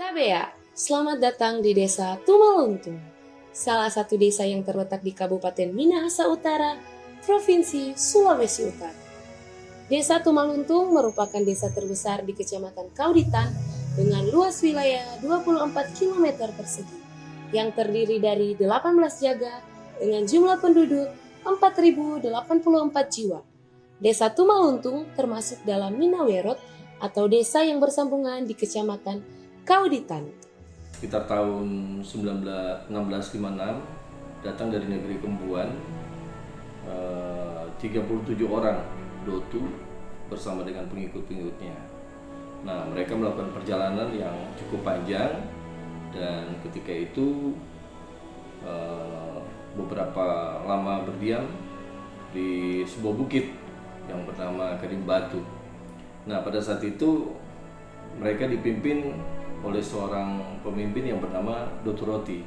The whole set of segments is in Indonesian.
Bea Bea, selamat datang di Desa Tumaluntung, salah satu desa yang terletak di Kabupaten Minahasa Utara, Provinsi Sulawesi Utara. Desa Tumaluntung merupakan desa terbesar di Kecamatan Kauditan dengan luas wilayah 24 km persegi, yang terdiri dari 18 jaga dengan jumlah penduduk 4.084 jiwa. Desa Tumaluntung termasuk dalam Minawerot atau desa yang bersambungan di Kecamatan Kauditan. Sekitar tahun 1656 datang dari negeri Kembuan 37 orang Dotu bersama dengan pengikut-pengikutnya. Nah, mereka melakukan perjalanan yang cukup panjang dan ketika itu beberapa lama berdiam di sebuah bukit yang bernama Karim Batu. Nah, pada saat itu mereka dipimpin oleh seorang pemimpin yang bernama Doturoti.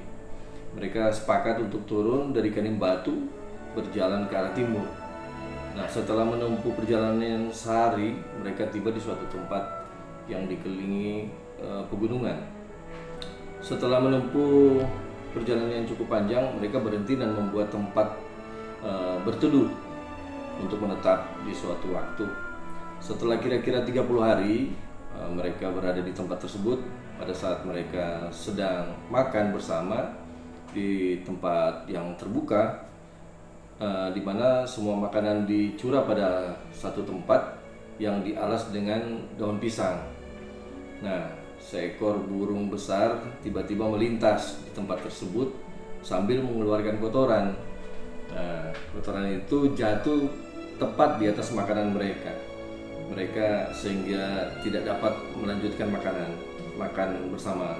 Mereka sepakat untuk turun dari Karim Batu berjalan ke arah timur. Nah, setelah menempuh perjalanan sehari, mereka tiba di suatu tempat yang dikelilingi pegunungan. Setelah menempuh perjalanan yang cukup panjang, mereka berhenti dan membuat tempat berteduh untuk menetap di suatu waktu. Setelah kira-kira 30 hari, mereka berada di tempat tersebut. Pada saat mereka sedang makan bersama di tempat yang terbuka, di mana semua makanan dicurah pada satu tempat yang dialas dengan daun pisang. Nah, seekor burung besar tiba-tiba melintas di tempat tersebut sambil mengeluarkan kotoran. Nah, kotoran itu jatuh tepat di atas makanan mereka. Mereka sehingga tidak dapat melanjutkan makan bersama.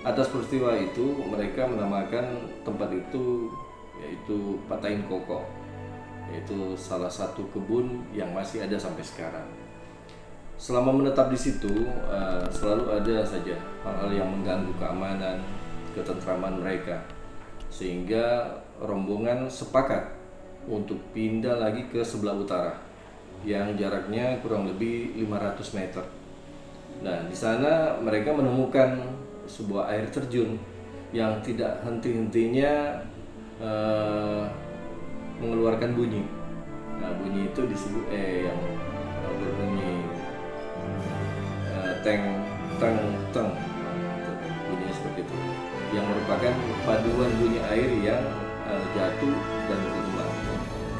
Atas peristiwa itu mereka menamakan tempat itu yaitu Patain Koko, yaitu salah satu kebun yang masih ada sampai sekarang. Selama menetap di situ selalu ada saja hal-hal yang mengganggu keamanan, ketentraman mereka, sehingga rombongan sepakat untuk pindah lagi ke sebelah utara yang jaraknya kurang lebih 500 meter. Nah, di sana mereka menemukan sebuah air terjun yang tidak henti-hentinya mengeluarkan bunyi. Nah, bunyi itu disebut yang berbunyi teng teng teng, bunyinya seperti itu, yang merupakan paduan bunyi air yang jatuh dan bergema.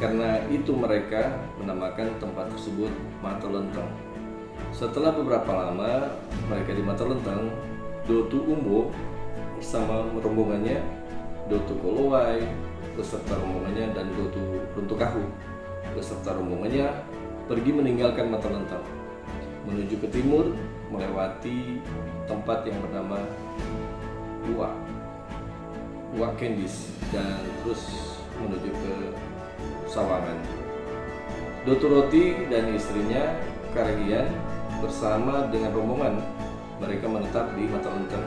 Karena itu mereka menamakan tempat tersebut Mata Lenteng. Setelah beberapa lama mereka di Mata Lenteng, Dotu Umbo bersama rombongannya, Dotu Kolowai beserta rombongannya, dan Dotu Runtukahu beserta rombongannya pergi meninggalkan Mata Lenteng menuju ke timur melewati tempat yang bernama Uak Kendis dan terus menuju ke Sawangan. Doturoti dan istrinya Karagian bersama dengan rombongan mereka menetap di Mata Lenteng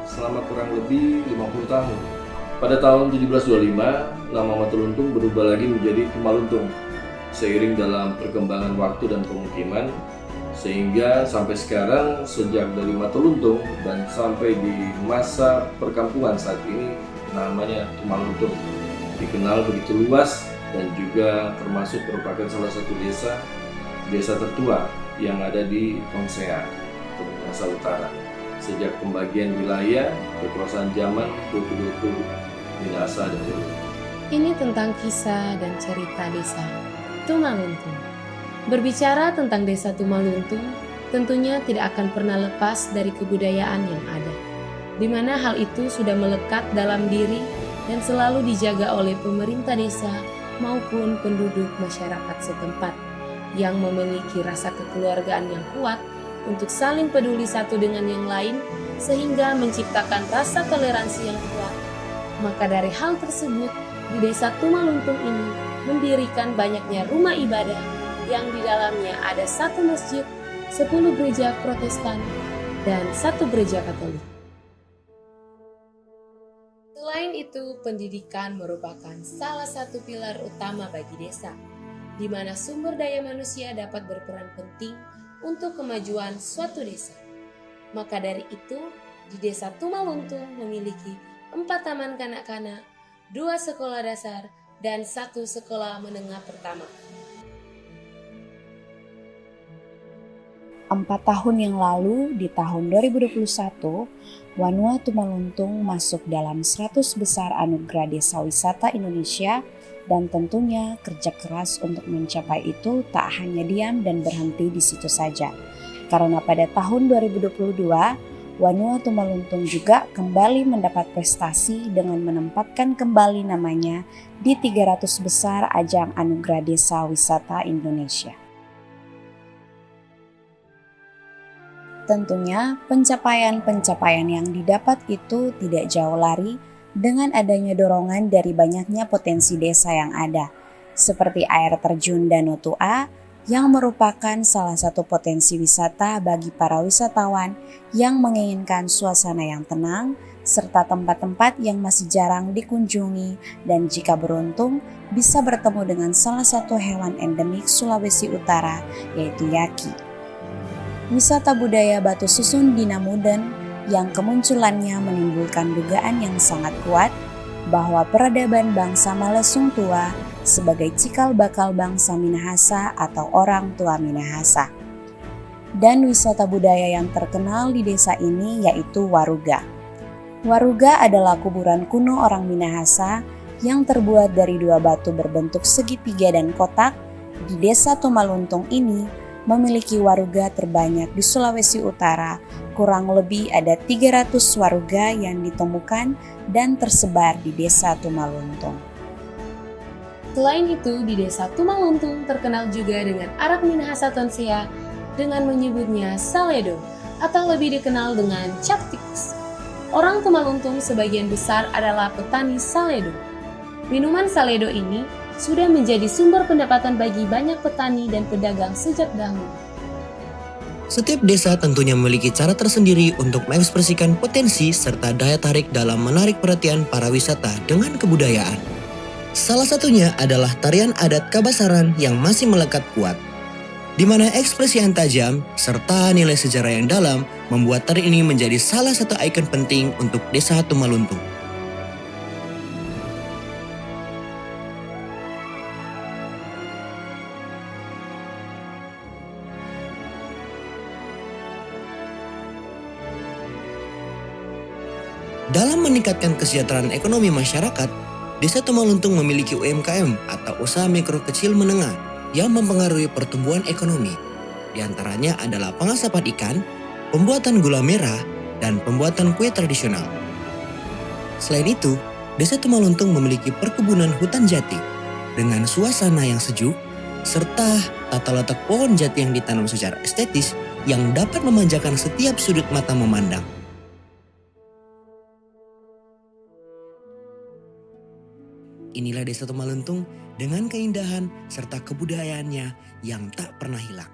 selama kurang lebih 50 tahun. Pada tahun 1725, nama Mata Lenteng berubah lagi menjadi Tumaluntung seiring dalam perkembangan waktu dan pemukiman, sehingga sampai sekarang sejak dari Mata Lenteng dan sampai di masa perkampungan saat ini namanya Tumaluntung dikenal begitu luas dan juga termasuk merupakan salah satu desa tertua yang ada di Tonsea, Minahasa Utara. Sejak pembagian wilayah kekuasaan zaman Dotu Minahasa dan Julu. Ini tentang kisah dan cerita desa Tumaluntung. Berbicara tentang desa Tumaluntung, tentunya tidak akan pernah lepas dari kebudayaan yang ada, di mana hal itu sudah melekat dalam diri dan selalu dijaga oleh pemerintah desa maupun penduduk masyarakat setempat yang memiliki rasa kekeluargaan yang kuat untuk saling peduli satu dengan yang lain sehingga menciptakan rasa toleransi yang kuat. Maka dari hal tersebut, di desa Tumaluntung ini mendirikan banyaknya rumah ibadah yang di dalamnya ada 1 masjid, 10 gereja Protestan, dan 1 gereja Katolik. Selain itu, pendidikan merupakan salah satu pilar utama bagi desa, di mana sumber daya manusia dapat berperan penting untuk kemajuan suatu desa. Maka dari itu, di Desa Tumaluntung memiliki 4 taman kanak-kanak, 2 sekolah dasar, dan 1 sekolah menengah pertama. 4 tahun yang lalu, di tahun 2021, Wanua Tumaluntung masuk dalam 100 besar anugerah desa wisata Indonesia, dan tentunya kerja keras untuk mencapai itu tak hanya diam dan berhenti di situ saja. Karena pada tahun 2022, Wanua Tumaluntung juga kembali mendapat prestasi dengan menempatkan kembali namanya di 300 besar ajang anugerah desa wisata Indonesia. Tentunya pencapaian-pencapaian yang didapat itu tidak jauh lari dengan adanya dorongan dari banyaknya potensi desa yang ada, seperti air terjun Danau Tua yang merupakan salah satu potensi wisata bagi para wisatawan yang menginginkan suasana yang tenang, serta tempat-tempat yang masih jarang dikunjungi dan jika beruntung bisa bertemu dengan salah satu hewan endemik Sulawesi Utara yaitu yaki. Wisata budaya Batu Susun di Namuden yang kemunculannya menimbulkan dugaan yang sangat kuat bahwa peradaban bangsa Malesung Tua sebagai cikal bakal bangsa Minahasa atau orang tua Minahasa. Dan wisata budaya yang terkenal di desa ini yaitu Waruga. Waruga adalah kuburan kuno orang Minahasa yang terbuat dari 2 batu berbentuk segitiga dan kotak. Di Desa Tumaluntung ini memiliki waruga terbanyak di Sulawesi Utara, kurang lebih ada 300 waruga yang ditemukan dan tersebar di Desa Tumaluntung. Selain itu, di Desa Tumaluntung terkenal juga dengan arak Minahasa Tonsea dengan menyebutnya Saledo atau lebih dikenal dengan Chaptiks. Orang Tumaluntung sebagian besar adalah petani Saledo. Minuman Saledo ini sudah menjadi sumber pendapatan bagi banyak petani dan pedagang sejak dahulu. Setiap desa tentunya memiliki cara tersendiri untuk mengekspresikan potensi serta daya tarik dalam menarik perhatian para wisata dengan kebudayaan. Salah satunya adalah tarian adat Kabasaran yang masih melekat kuat, di mana ekspresi yang tajam serta nilai sejarah yang dalam membuat tari ini menjadi salah satu ikon penting untuk Desa Tumaluntung. Dalam meningkatkan kesejahteraan ekonomi masyarakat, Desa Tumaluntung memiliki UMKM atau usaha mikro kecil menengah yang mempengaruhi pertumbuhan ekonomi. Di antaranya adalah pengasapan ikan, pembuatan gula merah, dan pembuatan kue tradisional. Selain itu, Desa Tumaluntung memiliki perkebunan hutan jati dengan suasana yang sejuk, serta tata letak pohon jati yang ditanam secara estetis yang dapat memanjakan setiap sudut mata memandang. Inilah Desa Tumaluntung dengan keindahan serta kebudayaannya yang tak pernah hilang.